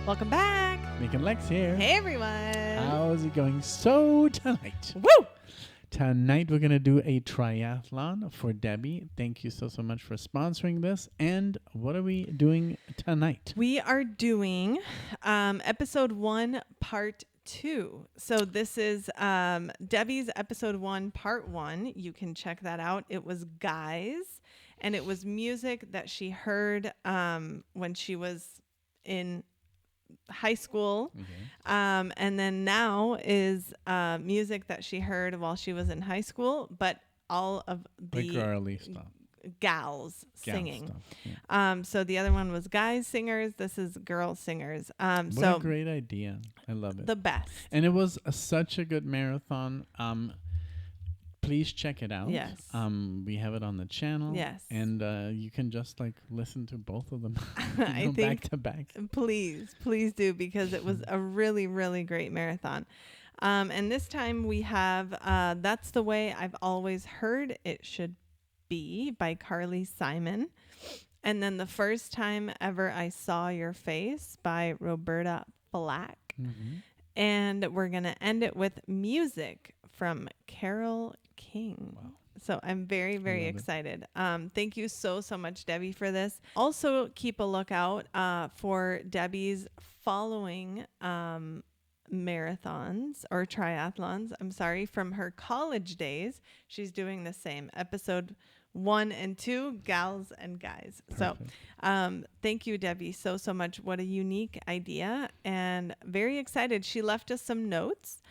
Welcome back. NicknLex here. Hey, everyone. How's it going? So tonight. Woo! Tonight we're going to do a triathlon for Debbie. Thank you so much for sponsoring this. And what are we doing tonight? We are doing episode 1, part 2. So this is Debbie's episode 1, part 1. You can check that out. It was Guys, and it was music that she heard when she was in high school. Okay. And then now is music that she heard while she was in high school, but all of The girly stuff. gals Gal singing. stuff, yeah. So the other one was guys singers. This is girl singers. What So a great idea. I love it. the best. And it was such a good marathon. Please check it out. Yes. We have it on the channel. Yes. And you can just like listen to both of them I think back to back. Please do, because it was a really, really great marathon. And this time we have That's the Way I've Always Heard It Should Be by Carly Simon. And then The First Time Ever I Saw Your Face by Roberta Flack. Mm-hmm. And we're going to end it with Music from Carole King. Wow. So I'm very, very Love it. excited. Thank you so much, Debbie, for this. Also, keep a lookout for Debbie's following marathons or triathlons. I'm sorry, from her college days. She's doing the same. Episode 1 and 2, Gals and Guys. Perfect. So thank you, Debbie, so much. What a unique idea, and very excited. She left us some notes.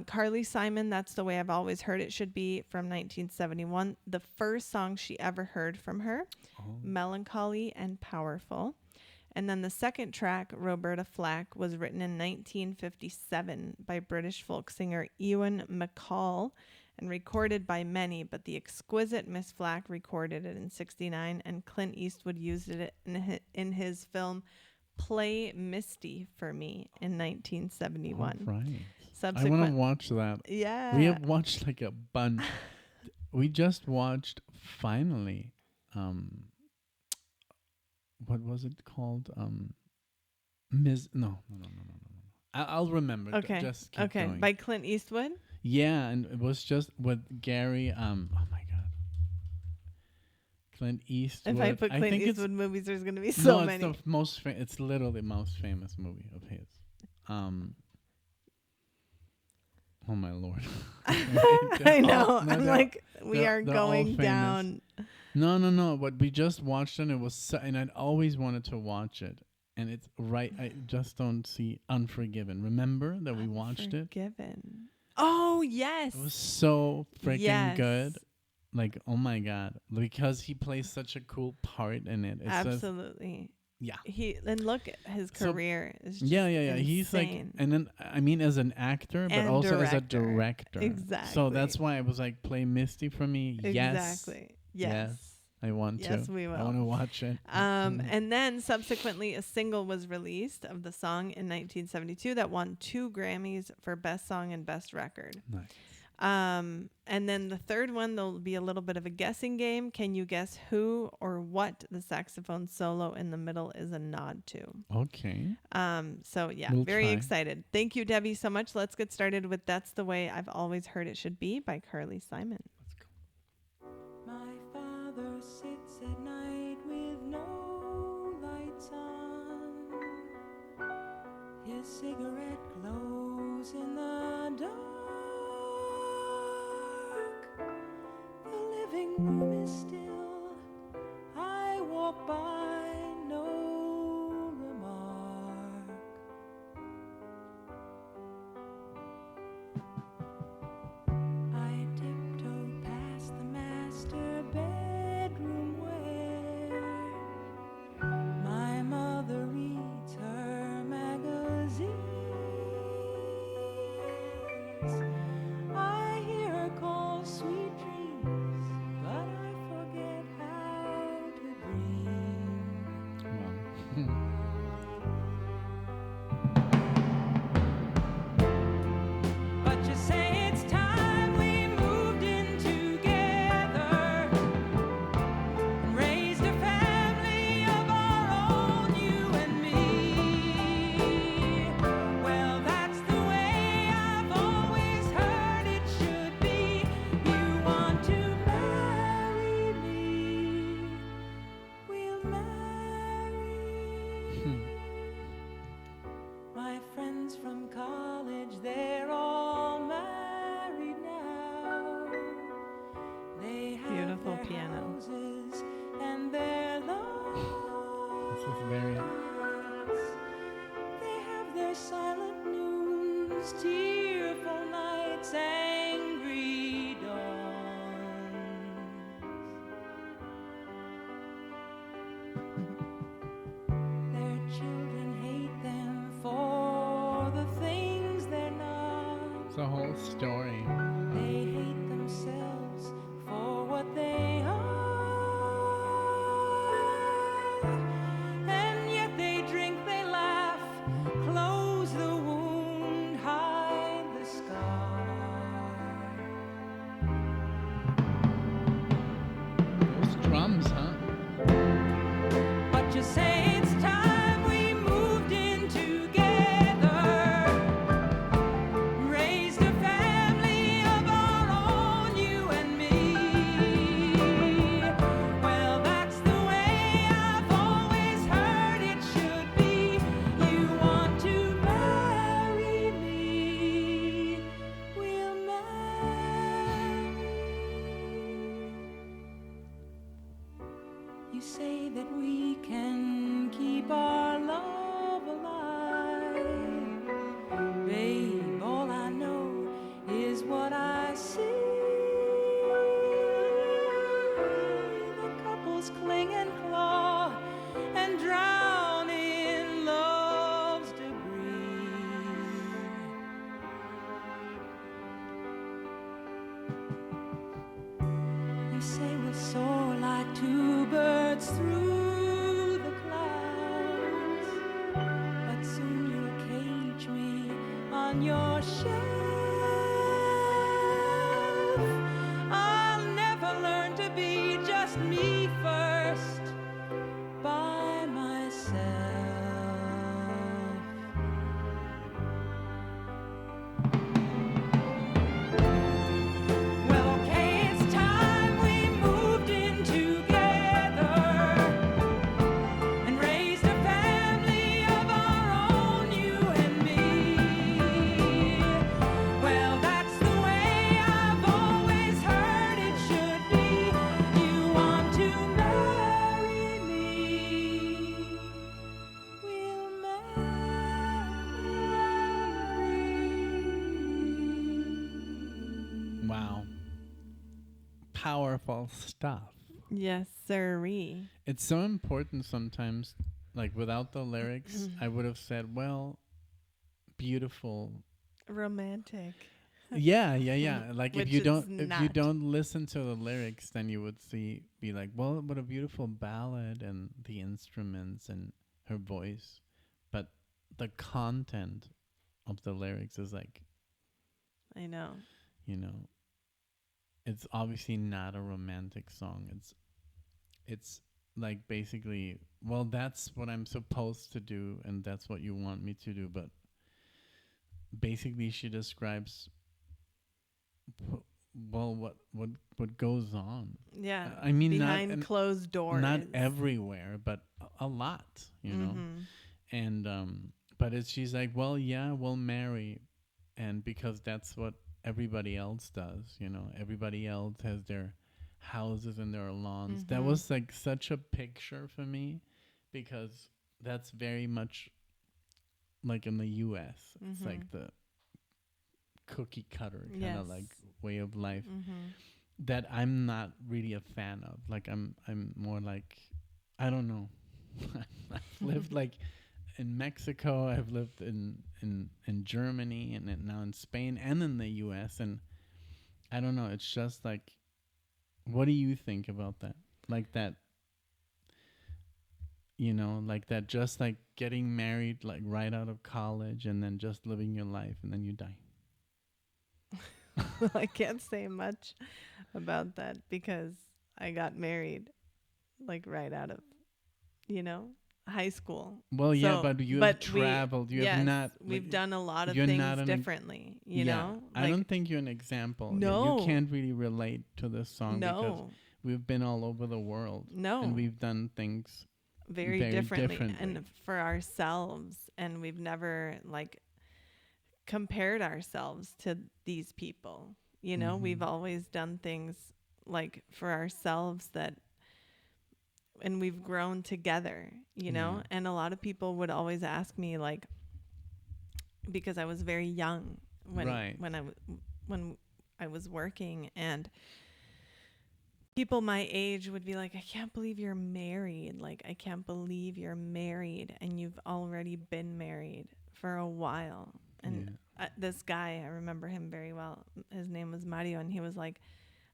Carly Simon, That's the Way I've Always Heard It Should Be, from 1971. The first song she ever heard from her, Melancholy and Powerful. And then the second track, Roberta Flack, was written in 1957 by British folk singer Ewan MacColl and recorded by many, but the exquisite Miss Flack recorded it in 69, and Clint Eastwood used it in his film Play Misty for Me in 1971. All right. I Subsequent, want to watch that. yeah. We have watched like a bunch. We just watched finally. What was it called? No. I'll remember. Okay. Just keep Okay. going. By Clint Eastwood. Yeah, and it was just with Gary. Oh my God. Clint Eastwood. If I put Clint think Eastwood movies, there's going to be so many. It's the most. It's literally the most famous movie of his. Oh my Lord. I know. I'm like, we they're are all going famous. down. No. But we just watched it. And it was, and I'd always wanted to watch it. And it's right. I just don't see Unforgiven. Remember that we watched it? Unforgiven. Oh, yes. It was so freaking good. Yes. Like, oh my God. Because he plays such a cool part in it. It's Absolutely. yeah. And look at his So- career. Is Yeah. just He's like, insane. and then, I mean, as an actor, but And also as a director. director. So Exactly. that's why I was like, play Misty for me. Yes. Exactly. Yes. I want to. Yes, we I will. want to watch it. And then subsequently a single was released of the song in 1972 that won 2 Grammys for Best Song and Best Record. Nice. And then the third one, there'll be a little bit of a guessing game. Can you guess who or what the saxophone solo in the middle is a nod to? Okay. So yeah, We'll very try. excited. Thank you, Debbie, so much. Let's get started with That's the Way I've Always Heard It Should Be by Carly Simon. Let's go. My father sits at night with no lights on. His cigarette glows in the dark. The living room is still. I walk by, no remark. I tiptoe past the master bedroom where my mother reads her magazines. I hear her call sweet dreams, but I forget how to dream. the whole story. They hate themselves for what they are, and yet they drink, they laugh, close the wound, hide the scar. Those drums, huh? But you say it's time we moved in together, raised a family of our own, you and me. Well, that's the way I've always heard it should be. You want to marry me, we'll marry. You say that we can keep our love alive. Babe, all I know is what I see. The couples cling and claw and drown in love's debris. You say we'll soar like two birds through the clouds, but soon you'll cage me on your shelf. I'll never learn to be just me first by myself. Well, okay, it's time we moved in together and raised a family of our own, you and me. Well, that's the way I've always heard it should be. You want to marry me, we'll marry. Wow. Powerful stuff. Yes, sirree. It's so important sometimes, like without the lyrics, I would have said, well, beautiful. Romantic. Yeah. Like Which if you it's not. don't listen to the lyrics, then you would be like, well, what a beautiful ballad and the instruments and her voice. But the content of the lyrics is like, I know. you know, it's obviously not a romantic song. It's like basically, well, that's what I'm supposed to do and that's what you want me to do, but basically she describes what goes on. Yeah. I mean, behind closed doors. not everywhere, but a lot, you know. And but she's like, well, yeah, we'll marry, and because that's what everybody else does, you know. Everybody else has their houses and their lawns. That was like such a picture for me, because that's very much like in the U.S. It's like the cookie cutter kind of Yes. like way of life that I'm not really a fan of. Like I'm more like, I don't know. I've lived like in Mexico. I've lived in Germany, and then now in Spain and in the U.S. And I don't know. It's just like, what do you think about that? Like that, you know, like that, just like getting married like right out of college and then just living your life and then you die. Well, I can't say much about that because I got married like right out of, high school. Well, yeah, So- but you but have traveled. You have yes, not. We've like, done a lot of you're things not differently, you yeah, know? I don't think you're an example. No. You can't really relate to this song because No, we've been all over the world. no. And we've done things. very, very differently. differently. And for ourselves. And we've never like compared ourselves to these people. You know, we've always done things like for ourselves and we've grown together, you know? Yeah. And a lot of people would always ask me like, because I was very young when I was working, and people my age would be like, I can't believe you're married. Like, I can't believe you're married and you've already been married for a while. And this guy, I remember him very well. His name was Mario, and he was like,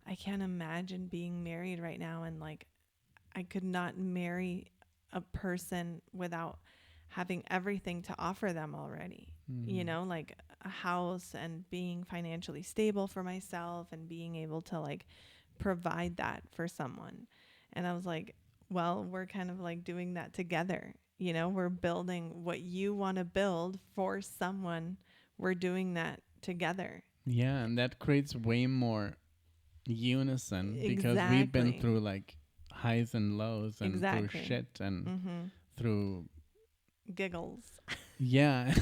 I can't imagine being married right now, and like I could not marry a person without having everything to offer them already. You know, like a house and being financially stable for myself and being able to like provide that for someone. And I was like, well, we're kind of like doing that together. You know, we're building what you want to build for someone. We're doing that together. Yeah, and that creates way more unison because we've been Exactly. through like highs and lows and through Exactly. shit and Mm-hmm. through Giggles. yeah.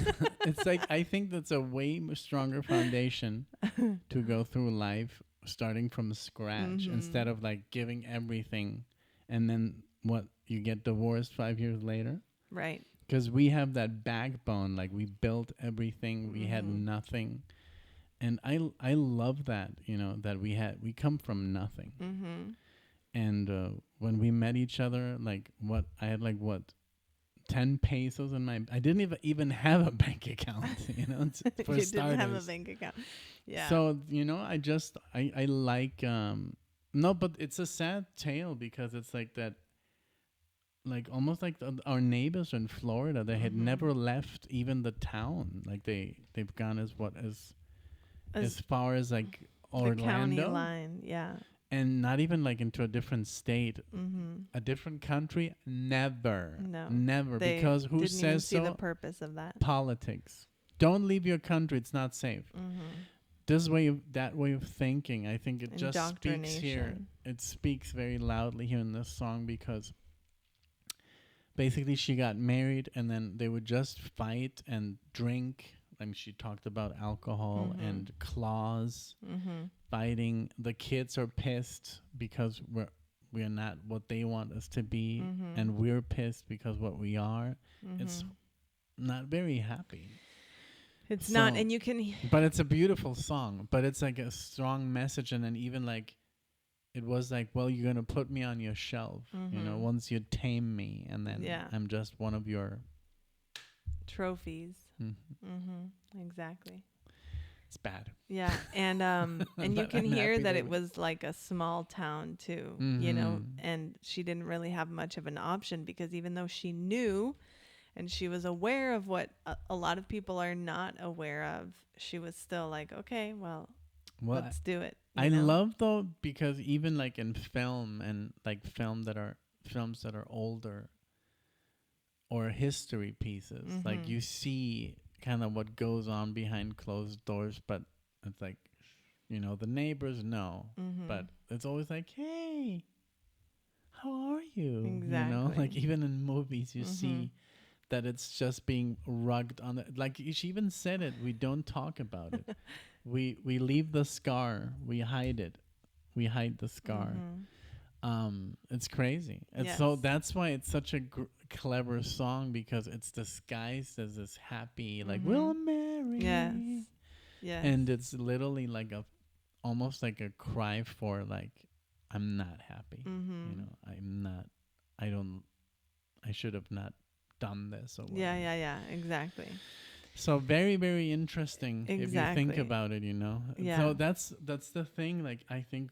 It's like I think that's a way stronger foundation to go through life starting from scratch instead of like giving everything and then what you get divorced 5 years later. Right. Because we have that backbone, like we built everything, we had nothing, and I love that, you know, that we come from nothing, and when we met each other, like what I had like what 10 pesos in my, I didn't even have a bank account, you know, for You starters. didn't have a bank account. Yeah. So you know, I like no, but it's a sad tale because it's like that. Like almost like our neighbors in Florida, they had never left even the town. Like they've gone as far as like the county Orlando, line. Yeah. and not even like into a different state, a different country. Never, No. never. They Because who didn't even says see the so? purpose of that. Politics. Don't leave your country. It's not safe. This way of that way of thinking, I think it just speaks here. Indoctrination. It speaks very loudly here in this song because basically she got married and then they would just fight and drink. I mean, she talked about alcohol and claws, fighting. The kids are pissed because we're not what they want us to be, and we're pissed because what we are. It's not very happy. It's So- not, and you can. But it's a beautiful song. But it's like a strong message, and then even like it was like, well, you're gonna put me on your shelf, you know, once you tame me, and then Yeah. I'm just one of your. Trophies. Exactly. It's bad. Yeah, and and you But can I'm hear happy that they it would- was like a small town too, you know, and she didn't really have much of an option because even though she knew and she was aware of what a lot of people are not aware of, she was still like, okay, well, Well, let's do it. you I know? love though because even like in film and like films that are older or history pieces, like you see kind of what goes on behind closed doors, but it's like, you know, the neighbors know, but it's always like, hey, how are you? You know, Exactly. like even in movies you see that it's just being rugged on the, like she even said it, we don't talk about it. we leave the scar, we hide it, we hide the scar. It's crazy. It's so Yes. that's why it's such a clever song because it's disguised as this happy like we'll marry. Yes. Yes. And it's literally like a almost like a cry for like I'm not happy. You know, I'm not. I don't. I should have not done this or whatever. Yeah, exactly. So very, very interesting if you think Exactly. about it, you know. Yeah. So that's the thing. Like I think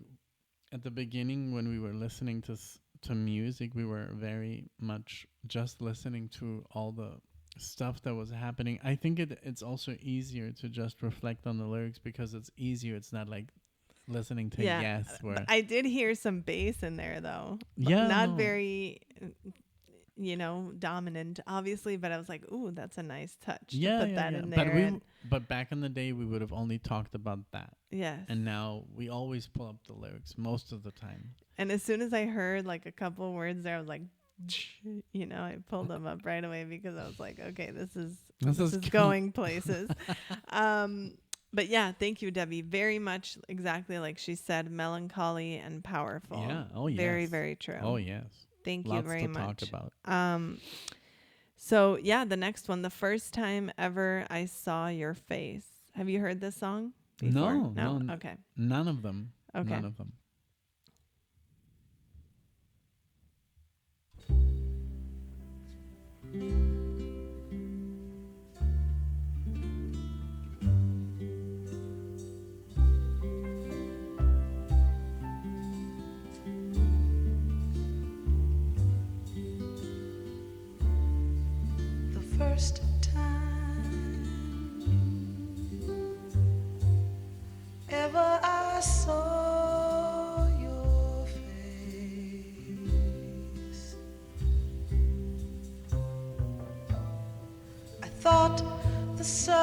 at the beginning when we were listening to music, we were very much just listening to all the stuff that was happening. I think it's also easier to just reflect on the lyrics because it's easier. It's not like listening to Yeah. Yes, where But I did hear some bass in there though. But Yeah, not no. very, you know, dominant, obviously. But I was like, ooh, that's a nice touch yeah, to put yeah, that yeah. in But there. we but back in the day we would have only talked about that. Yes. And now we always pull up the lyrics most of the time. And as soon as I heard like a couple words there, I was like, you know, I pulled them up right away because I was like, okay, this is going places. But yeah, thank you, Debbie. Very much exactly like she said, melancholy and powerful. Yeah. Oh, yes. Very, very true. Oh, yes. Thank Lots you very to much. talk about. So yeah, the next one, the first time ever I saw your face. Have you heard this song before? No. Okay. None of them. Okay. None of them. first time ever I saw your face, I thought the sun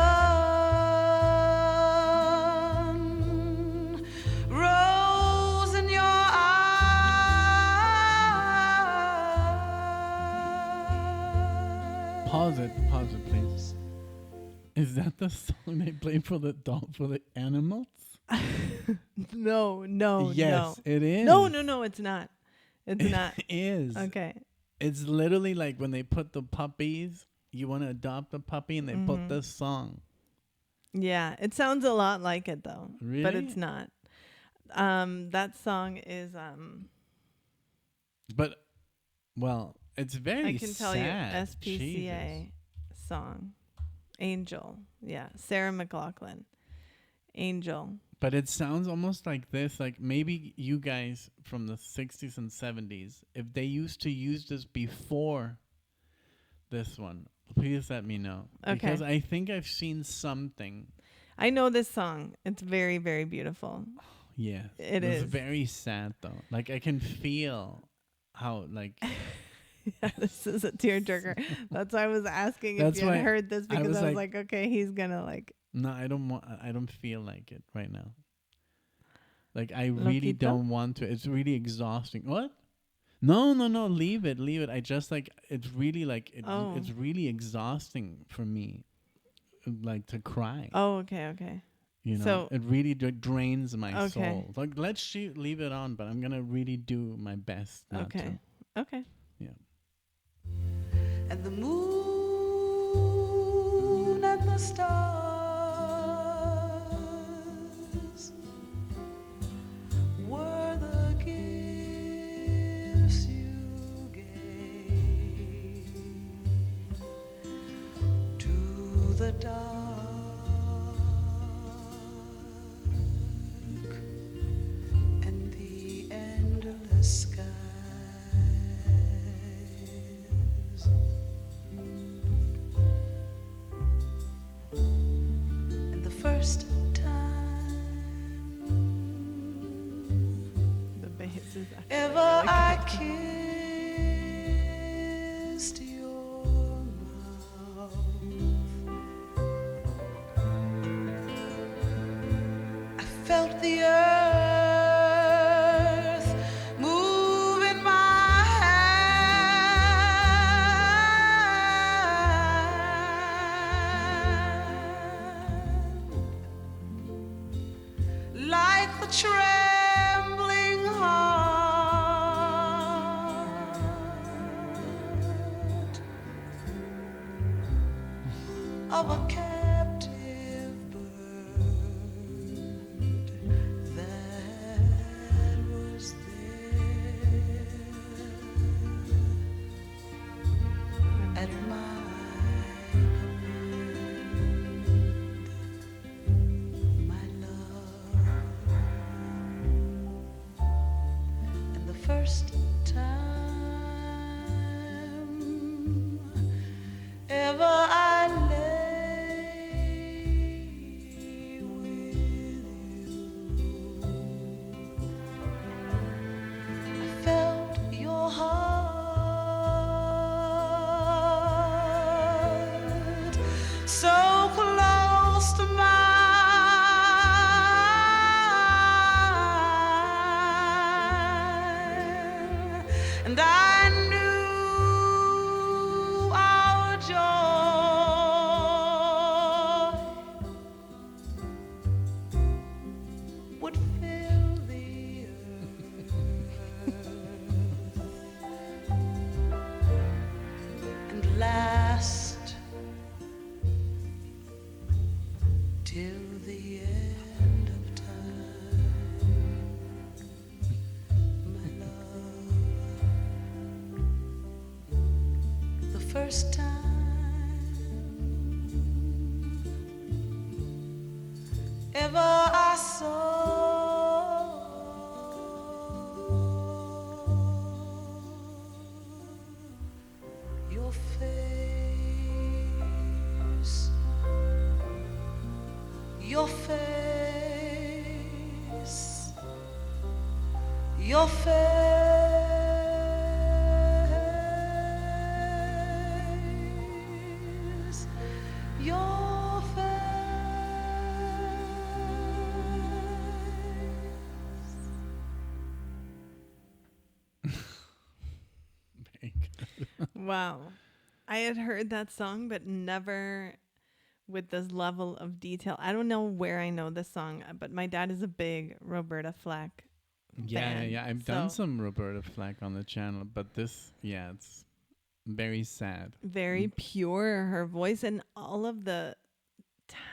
rose in your eyes. Pause it, please. Is that the song they play for the animals? No, Yes, it is. No, it's not. It's not. It is. Okay. It's literally like when they put the puppies, you want to adopt a puppy and they put this song. Yeah, it sounds a lot like it though. Really? But it's not. That song is But, well, it's very I can tell sad. you SPCA song. Angel. Yeah, Sarah McLachlan. Angel. But it sounds almost like this, like maybe you guys from the 60s and 70s, if they used to use this before this one, please let me know. Okay. Because I think I've seen something. I know this song. It's very, very beautiful. Yeah. It It's is. very sad though. Like I can feel how like Yeah, this is a tearjerker. That's why I was asking That's if you had why heard this, I because was I was like- like, okay, he's gonna like. no, I don't feel like it right now. Like I really Loquito? don't want to. It's really exhausting. What? No, leave it. I just like it's really like it's really exhausting for me, like to cry. Oh, okay. You know, so- it really drains my Okay. soul. Like let's leave it on, but I'm gonna really do my best not Okay. to. Okay. Yeah. And the moon and the stars were the gifts you gave to the dark and the endless skies. And the first time The bass is actually ever really I good. kissed your mouth, I felt the earth move in my hand, like the trembling heart of a captive bird that was there at my command, my love. And the first time ever I lay with you, I felt your heart so close to mine, and I knew our joy would fill the earth and last till the end of time, my love. The first time ever I saw your face. your face, your face, your Very good. Wow. I had heard that song, but never with this level of detail. I don't know where I know this song, but my dad is a big Roberta Flack fan. Yeah. I've done some Roberta Flack on the channel, but this, yeah, it's very sad. Very pure, her voice, and all of the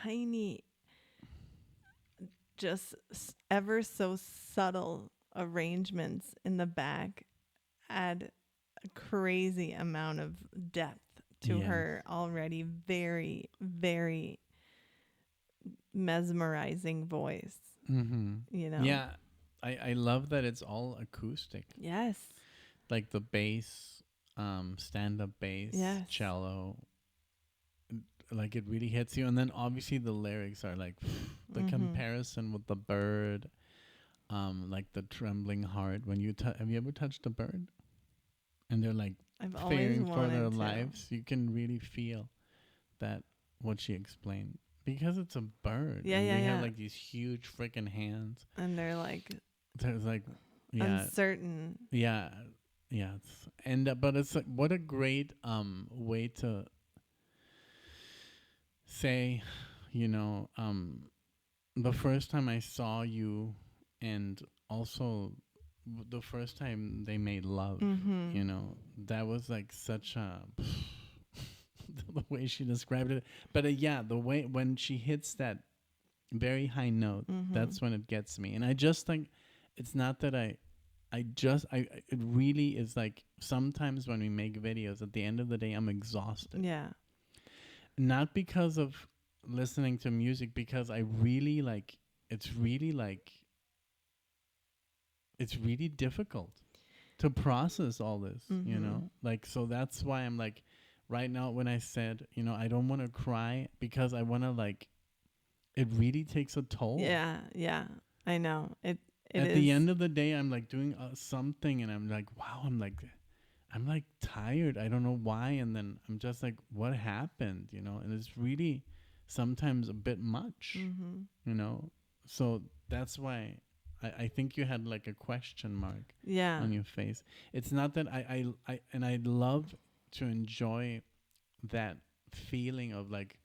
tiny, just ever so subtle arrangements in the back add a crazy amount of depth to Yes. her already very, very mesmerizing voice, Mm-hmm. you know? Yeah, I love that it's all acoustic. Yes. Like the bass, stand-up bass, Yes. cello, like it really hits you. And then obviously the lyrics are like the comparison with the bird, like the trembling heart. When you have you ever touched a bird? And they're like I've always fearing for their wanted to. lives. You can really feel that what she explained because it's a bird. Yeah, and yeah, they yeah. have like these huge freaking hands. And they're like There's like, yeah, uncertain. yeah. And but it's like what a great way to say, you know, the first time I saw you, and also the first time they made love, you know, that was like such a the way she described it. But yeah, the way when she hits that very high note, that's when it gets me. And I just think it's not that it really is like sometimes when we make videos, at the end of the day, I'm exhausted. Yeah. Not because of listening to music, because I really like, it's really difficult to process all this, you know? Like, so that's why I'm like, right now when I said, you know, I don't want to cry because I want to like, it really takes a toll. Yeah, yeah. I know. It At is. the end of the day, I'm like doing something and I'm like, wow, I'm like tired. I don't know why. And then I'm just like, what happened? You know, and it's really sometimes a bit much, you know? So that's why I think you had like a question mark Yeah. on your face. It's not that and I love to enjoy that feeling of like,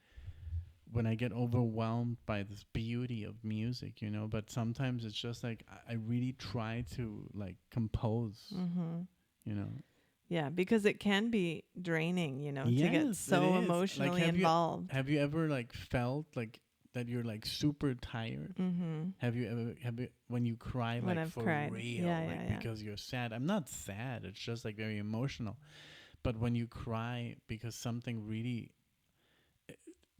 when I get overwhelmed by this beauty of music, you know, but sometimes it's just like I really try to like compose, you know. Yeah, because it can be draining, you know, to Yes, get it so is. emotionally Like, involved. have you ever like felt like that you're like super tired? Have you when you cry When like I've for cried. real, Yeah, like yeah, yeah. because you're sad? I'm not sad. It's just like very emotional. But when you cry because something really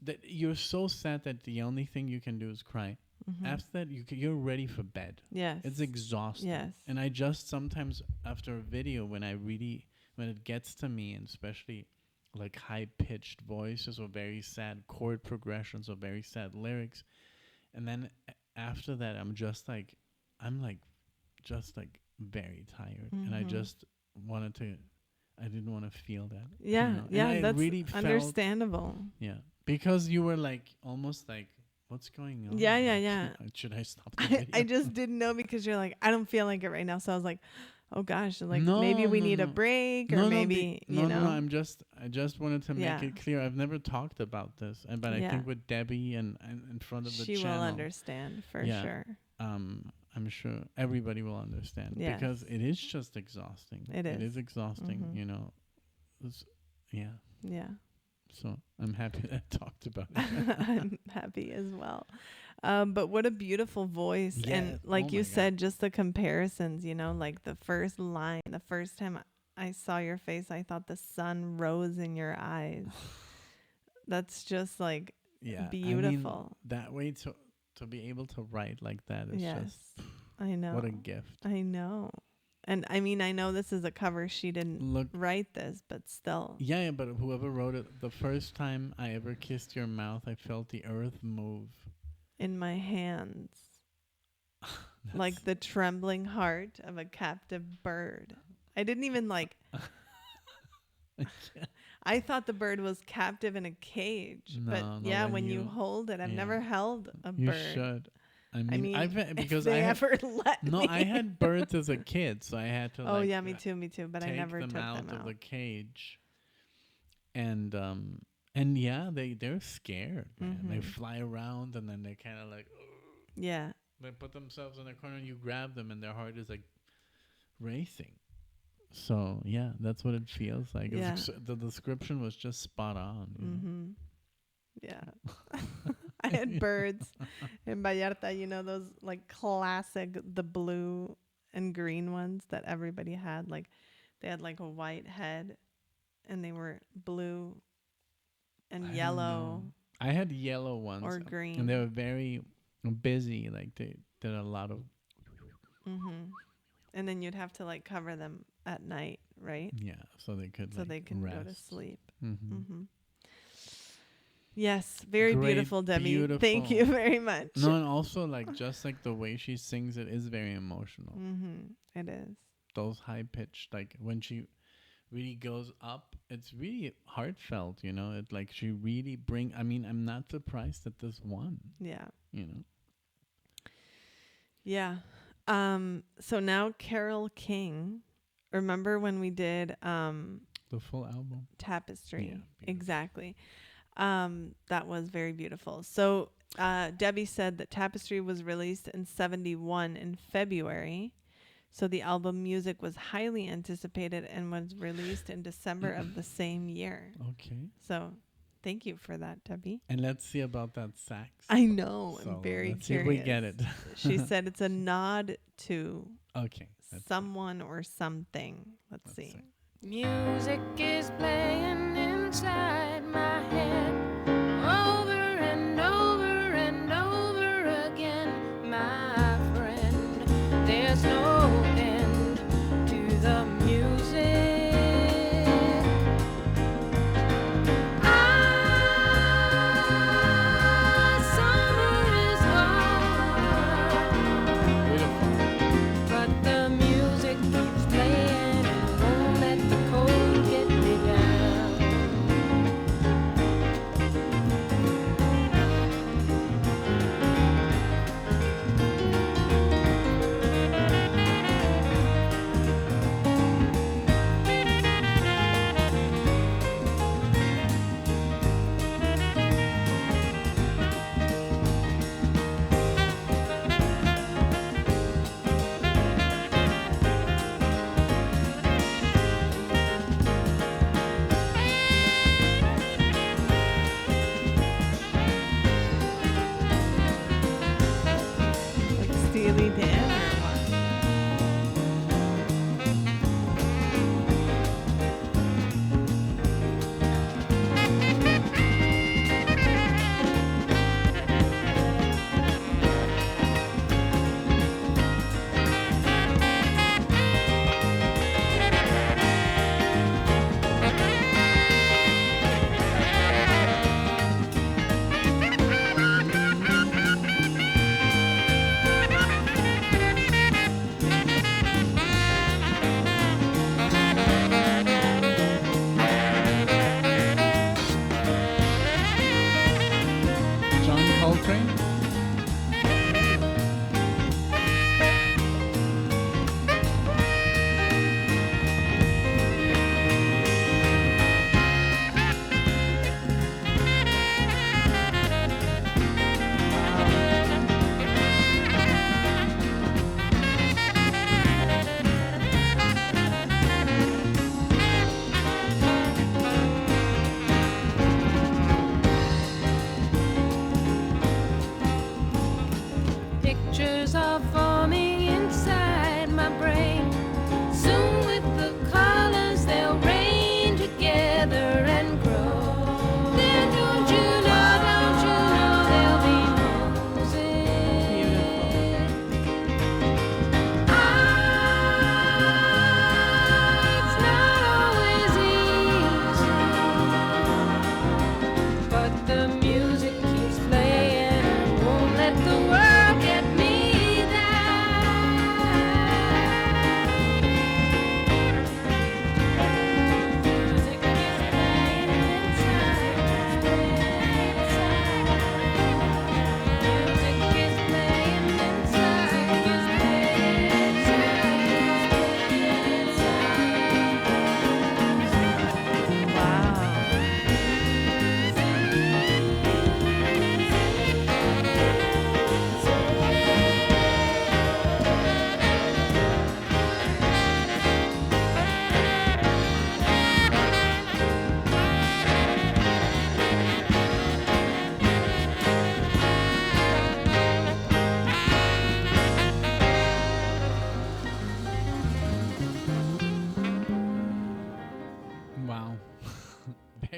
that you're so sad that the only thing you can do is cry. After that, you're ready for bed. Yes. It's exhausting. Yes. And I just sometimes after a video when it gets to me, and especially like high pitched voices or very sad chord progressions or very sad lyrics, and then after that I'm just like very tired, and I just wanted to. I didn't want to feel that. Yeah, you know? yeah, And I that's really felt, understandable. yeah, because you were like almost like, what's going on? Yeah, yeah, Like, yeah. Should I stop the video? I just didn't know because you're like, I don't feel like it right now. So I was like, oh gosh, like No, maybe we no, need a no. break, or No, maybe no, you know. no. I just wanted to make Yeah. it clear. I've never talked about this, but I Yeah. think with Debbie and in front of the She channel, will understand for Yeah. sure. I'm sure everybody will understand Yes. because it is just exhausting. It It is. is exhausting, you know. Yeah. Yeah. So I'm happy that I talked about it. I'm happy as well. But what a beautiful voice. Yeah. And like Oh you my God. said, just the comparisons, you know, like the first line, the first time I saw your face, I thought the sun rose in your eyes. That's just like Yeah. beautiful. I mean, that way to be able to write like that is Yes. just I know. what a gift. I know. And I mean, I know this is a cover. She didn't Look, write this, but still. yeah, but whoever wrote it, the first time I ever kissed your mouth, I felt the earth move. in my hands, like the trembling heart of a captive bird. I didn't even like. I thought the bird was captive in a cage, but No, yeah, when when you you- hold it, I've yeah. never held a You bird. should. I I mean, mean, I've had, because if I they had, ever let no, me. I had birds as a kid, so I had to. Oh like, yeah, me too. But I take never them took out them of out. the cage, and yeah, they're scared, man. They Mhm. fly around and then they kind of like, Yeah, they put themselves in a corner and you grab them and their heart is like racing. So yeah, that's what it feels like. Yeah. The description was just spot on. You know? mhm. Yeah. I had birds in Vallarta. You know those like classic, the blue and green ones that everybody had. Like they had like a white head, and they were blue and I don't yellow know. I had yellow ones, or and they green. were very busy. Like they did a lot of Mhm. And then you'd have to like cover them at night, right? so they could So like they could rest. go to sleep. Mm-hmm. Mhm. Yes, very Great, beautiful, Debbie. Thank beautiful. you very much. No, and also like just like the way she sings it is very emotional. Mhm. It is. Those high pitched, like when she really goes up, it's really heartfelt. You know, it like she really bring. I mean, I'm not surprised that this won. Yeah. You know. Yeah. So now Carole King. Remember when we did The full album. Tapestry? Yeah, beautiful. Exactly. That was very beautiful. So Debbie said that Tapestry was released in 1971 in February. So the album music was highly anticipated and was released in December of the same year. Okay. So thank you for that, Debbie. And let's see about that sax. I know. So I'm very let's see curious. if we get it. She said it's a nod to Okay. Let's see. someone or something. Let's see. Music is playing inside my head over and over and over again, my friend. There's no end to the music. Summer is gone, Beautiful. but the music keeps playing and won't let the cold get me down.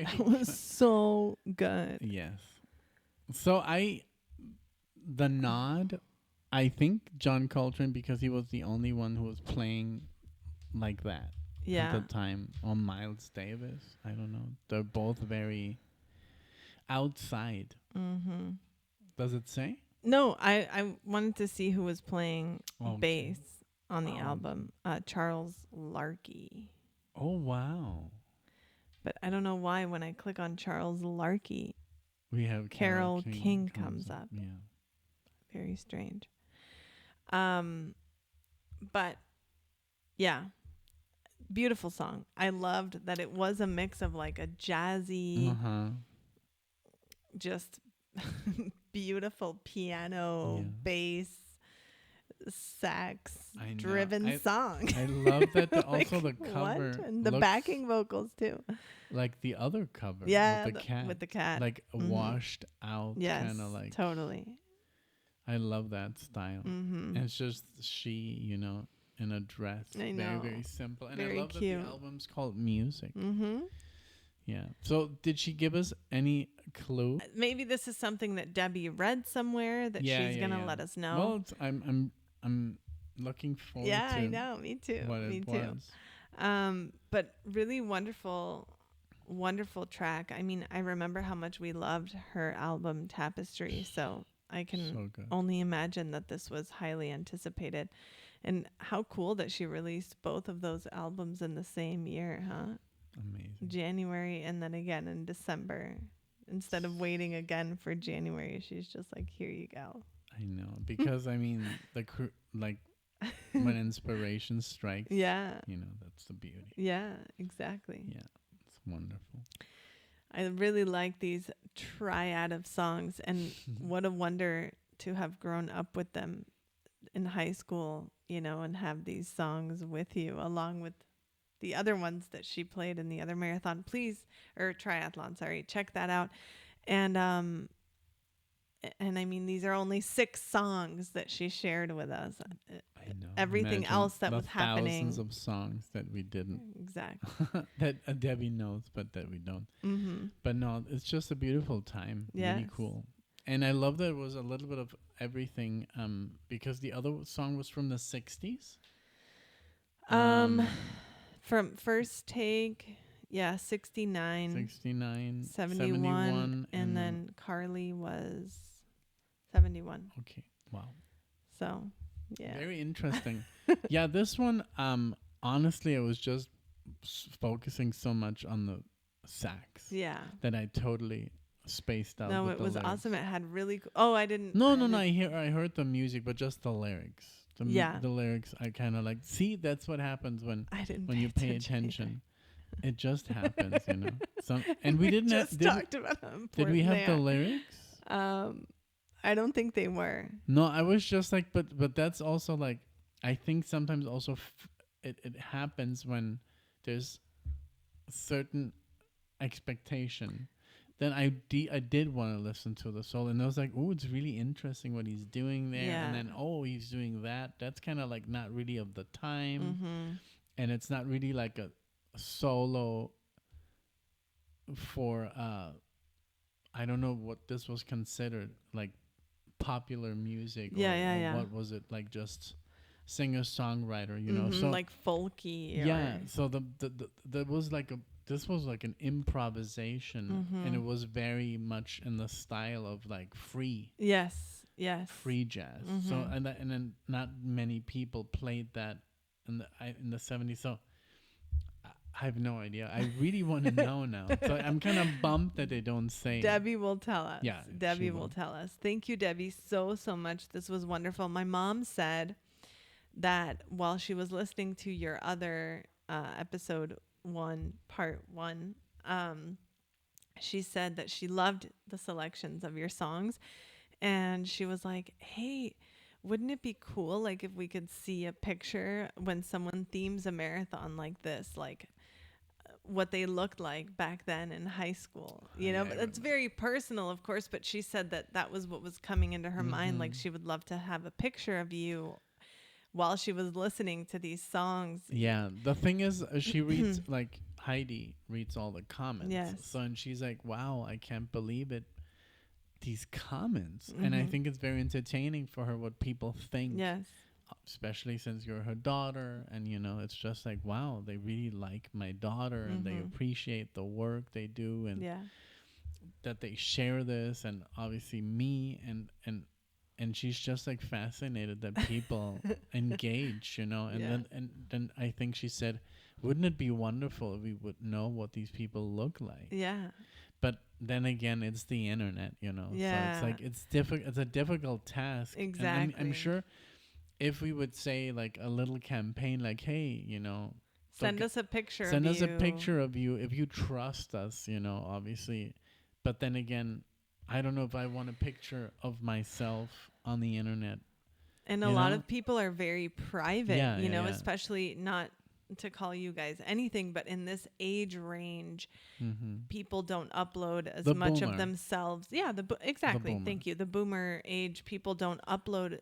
very It was so good. yes. So the nod, I think John Coltrane, because he was the only one who was playing like that at the Yeah. time, or Miles Davis. I don't know. They're both very outside. Mm-hmm. Does it say? No, I wanted to see who was playing Okay. bass on the Um, album. Charles Larkey. Oh wow. But I don't know why when I click on Charles Larkey, We have Carole King comes up. Yeah. Very strange. But yeah, beautiful song. I loved that it was a mix of like a jazzy, Uh-huh. just beautiful piano, Yeah. bass, sax I know. driven song. I love that Like, also the cover what? And the looks backing vocals too. like the other cover Yeah, with the cat. with the cat. Like Mhm. washed out Yes, kind of like totally. I love that style. Mm-hmm. And it's just she, in a dress. I Very, know. very simple. And Very I love cute. that the album's called Music. Mm-hmm. Yeah. So did she give us any clue? Maybe this is something that Debbie read somewhere that she's gonna let us know. Well, I'm looking forward yeah, to I know. Me too. what Me it too. was. But really wonderful, wonderful track. I mean, I remember how much we loved her album Tapestry, so I can So good. only imagine that this was highly anticipated. And how cool that she released both of those albums in the same year, huh? Amazing. January and then again in December. Instead of waiting again for January, she's just like, here you go. I know. Because I mean when inspiration strikes, Yeah. that's the beauty. Yeah, exactly. Yeah. It's wonderful. I really like these triad of songs, and what a wonder to have grown up with them in high school, and have these songs with you along with the other ones that she played in the other marathon. Please, or triathlon, sorry, check that out. And I mean, these are only 6 songs that she shared with us. I know. Everything Imagine else that the was happening. thousands of songs that we didn't Exactly. that Debbie knows, but that we don't. Mm-hmm. But no, it's just a beautiful time. Really Yes. cool. And I love that it was a little bit of everything. Because the other song was from the 60s. From First Take, 69, 69, 71, and then Carly was 71. Okay. Wow. So, yeah. Very interesting. Yeah, this one, honestly, I was just focusing so much on the sax Yeah. that I totally spaced out. No, with it the was lyrics. awesome. It had really I didn't. No. I I heard the music, but just the lyrics. Yeah. The lyrics, I kind of like. See, that's what happens when didn't you pay attention. It just happens, And we didn't just talked about them. Did we have the lyrics? I don't think they were. No, I was just like, but that's also like, I think sometimes also it happens when there's certain expectation. Then I did want to listen to the soul, and I was like, oh, it's really interesting what he's doing there. Yeah. And then, he's doing that. That's kind of like not really of the time. Mm-hmm. And it's not really like a solo for, I don't know what this was considered, like popular music. Yeah. What was it, like just singer-songwriter, you know? So like folky. yeah, so there was like this was like an improvisation, and it was very much in the style of like free Yes. jazz. So and then not many people played that in the 70s. So I have no idea. I really want to know now. So I'm kind of bummed that they don't say. Debbie will tell us. Yeah, Debbie she will will. tell us. Thank you, Debbie, so much. This was wonderful. My mom said that while she was listening to your other episode 1, part 1, she said that she loved the selections of your songs. And she was like, hey, wouldn't it be cool, like, if we could see a picture when someone themes a marathon like this, like what they looked like back then in high school, but it's very personal, of course, but she said that was what was coming into her mind. Like, she would love to have a picture of you while she was listening to these songs. Yeah, the thing is, she reads like Heidi reads all the comments. Yes. So, and she's like, wow, I can't believe it. These comments. And I think it's very entertaining for her what people think. Yes. Especially since you're her daughter. And, you know, it's just like, wow, they really like my daughter and they appreciate the work they do and that they share this, and obviously me and she's just like fascinated that people engage, you know. And then I think she said, wouldn't it be wonderful if we would know what these people look like? Yeah. But then again, it's the internet, you know. Yeah. So it's like it's a difficult task. Exactly. And I'm sure if we would say like a little campaign like, hey, you know, Send us a picture send of us you. a picture of you if you trust us, you know, obviously. But then again, I don't know if I want a picture of myself on the internet. And a lot of people are very private, you know, especially not to call you guys anything, but in this age range, people don't upload as much of themselves. Yeah, exactly. Thank you. The boomer age, people don't upload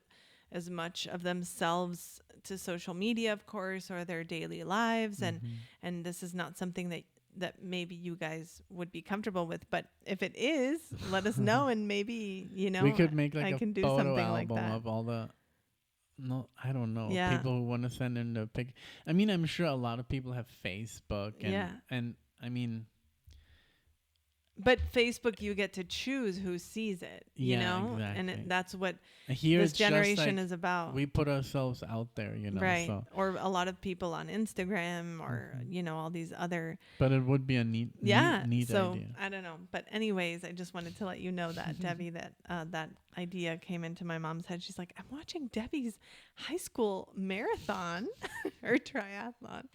as much of themselves to social media, of course, or their daily lives. And this is not something that maybe you guys would be comfortable with. But if it is, let us know, and maybe, you know, we could make like I a can do photo something album like that. of all the I don't know. Yeah. People who want to send in the pic. I mean, I'm sure a lot of people have Facebook and I mean, but Facebook, you get to choose who sees it, you know, exactly. and that's what here this generation is about. We put ourselves out there, you know, right? So. Or a lot of people on Instagram, or you know, all these other. But it would be a neat so idea. I don't know. But anyways, I just wanted to let you know that Debbie, that that idea came into my mom's head. She's like, I'm watching Debbie's high school marathon or triathlon,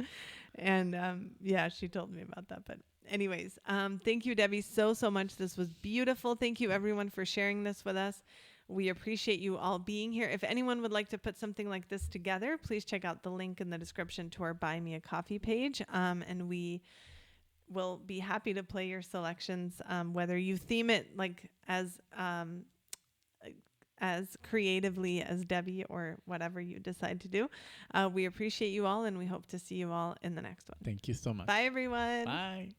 and she told me about that. But anyways, thank you, Debbie, so much. This was beautiful. Thank you, everyone, for sharing this with us. We appreciate you all being here. If anyone would like to put something like this together, please check out the link in the description to our Buy Me a Coffee page. And we will be happy to play your selections, whether you theme it like as creatively as Debbie or whatever you decide to do. We appreciate you all, and we hope to see you all in the next one. Thank you so much. Bye, everyone. Bye.